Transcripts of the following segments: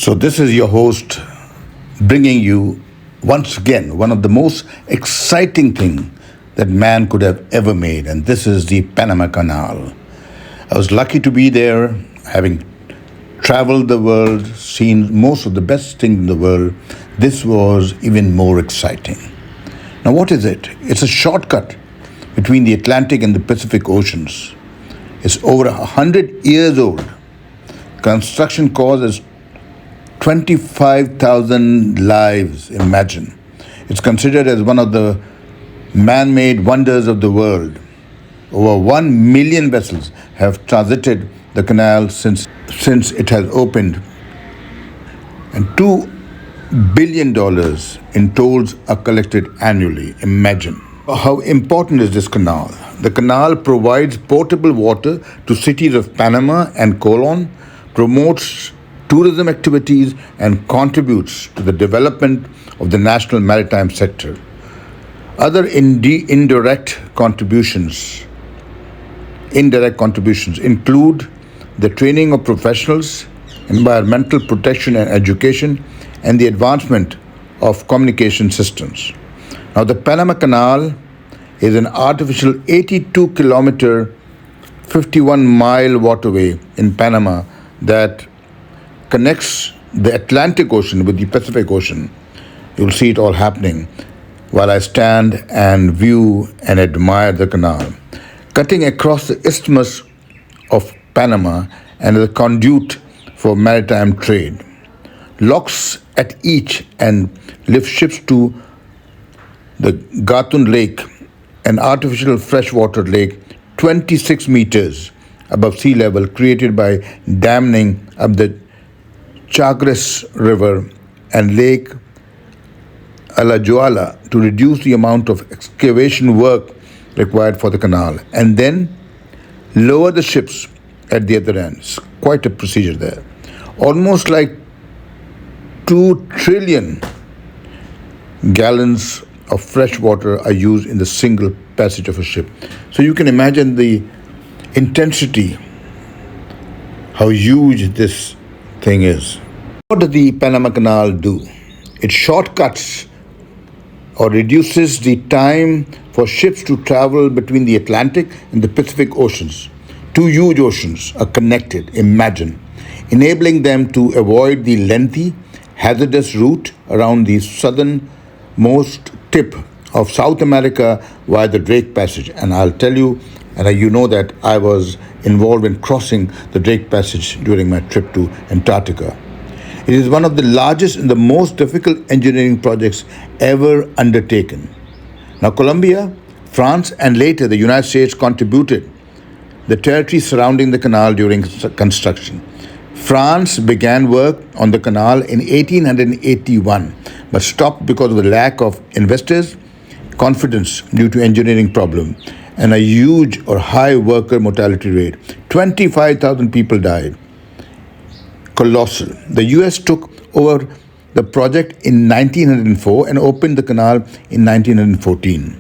So, this is your host bringing you once again one of the most exciting things that man could have ever made, and this is the Panama Canal. I was lucky to be there, having traveled the world, seen most of the best things in the world. This was even more exciting. Now, what is it? It's a shortcut between the Atlantic and the Pacific Oceans. It's over 100 years old. Construction cost is 25,000 lives, imagine. It's considered as one of the man-made wonders of the world. Over 1 million vessels have transited the canal since it has opened, and $2 billion in tolls are collected annually. Imagine. How important is this canal? The canal provides potable water to cities of Panama and Colon, promotes tourism activities, and contributes to the development of the national maritime sector. Other indirect contributions include the training of professionals, environmental protection and education, and the advancement of communication systems. Now, the Panama Canal is an artificial 82-kilometer, 51-mile waterway in Panama that connects the Atlantic Ocean with the Pacific Ocean. You'll see it all happening while I stand and view and admire the canal, cutting across the Isthmus of Panama and as a conduit for maritime trade. Locks at each end lift ships to the Gatun Lake, an artificial freshwater lake 26 meters above sea level, created by damming up the Chagres River and Lake Alajuela to reduce the amount of excavation work required for the canal, and then lower the ships at the other end. It's quite a procedure there. Almost like 2 trillion gallons of fresh water are used in the single passage of a ship. So you can imagine the intensity, how huge this thing is. What does the Panama Canal do? It shortcuts or reduces the time for ships to travel between the Atlantic and the Pacific Oceans. 2 huge oceans are connected, imagine, enabling them to avoid the lengthy, hazardous route around the southernmost tip of South America via the Drake Passage. And I'll tell you, and you know that I was involved in crossing the Drake Passage during my trip to Antarctica. It is one of the largest and the most difficult engineering projects ever undertaken. Now, Colombia, France, and later the United States contributed the territory surrounding the canal during construction. France began work on the canal in 1881, but stopped because of the lack of investors, confidence due to engineering problem, and a huge or high worker mortality rate. 25,000 people died. Colossal. The US took over the project in 1904 and opened the canal in 1914.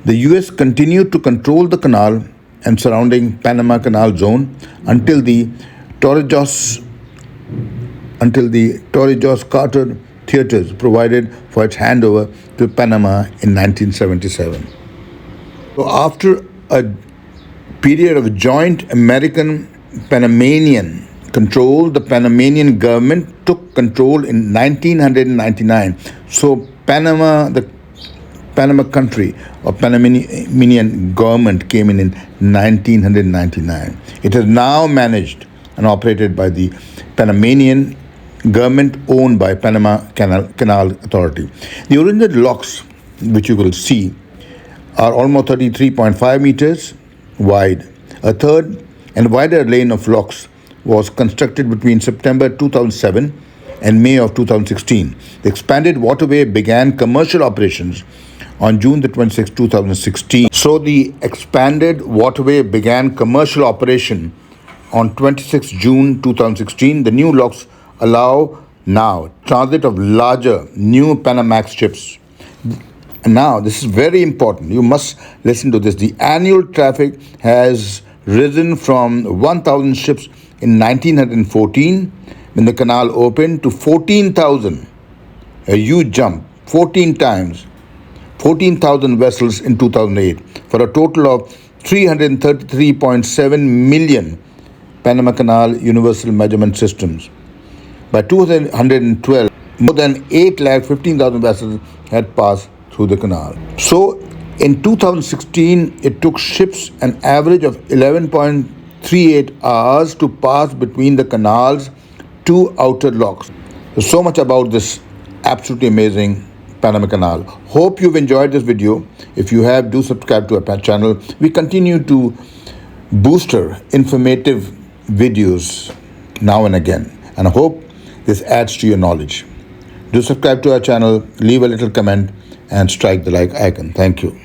The US continued to control the canal and surrounding Panama Canal zone until the Torrijos Carter theaters provided for its handover to Panama in 1977. So after a period of joint American-Panamanian control, the Panamanian government took control in 1999. So the Panama country or Panamanian government came in 1999. It is now managed and operated by the Panamanian government, owned by Panama Canal Authority. The original locks, which you will see, are almost 33.5 meters wide. A third and wider lane of locks was constructed between September 2007 and May of 2016. The expanded waterway began commercial operations on June the 26th, 2016. So the expanded waterway began commercial operation on 26 June 2016. The new locks allow now transit of larger new Panamax ships. And now, this is very important. You must listen to this. The annual traffic has risen from 1,000 ships in 1914 when the canal opened to 14,000, a huge jump, 14 times, 14,000 vessels in 2008, for a total of 333.7 million Panama Canal universal measurement systems. By 2112, more than 8,15,000 vessels had passed through the canal. So, in 2016, it took ships an average of 11.38 hours to pass between the canal's two outer locks. So much about this absolutely amazing Panama Canal. Hope you've enjoyed this video. If you have, do subscribe to our channel. We continue to booster informative videos now and again, and I hope this adds to your knowledge. Do subscribe to our channel, leave a little comment, and strike the like icon. Thank you.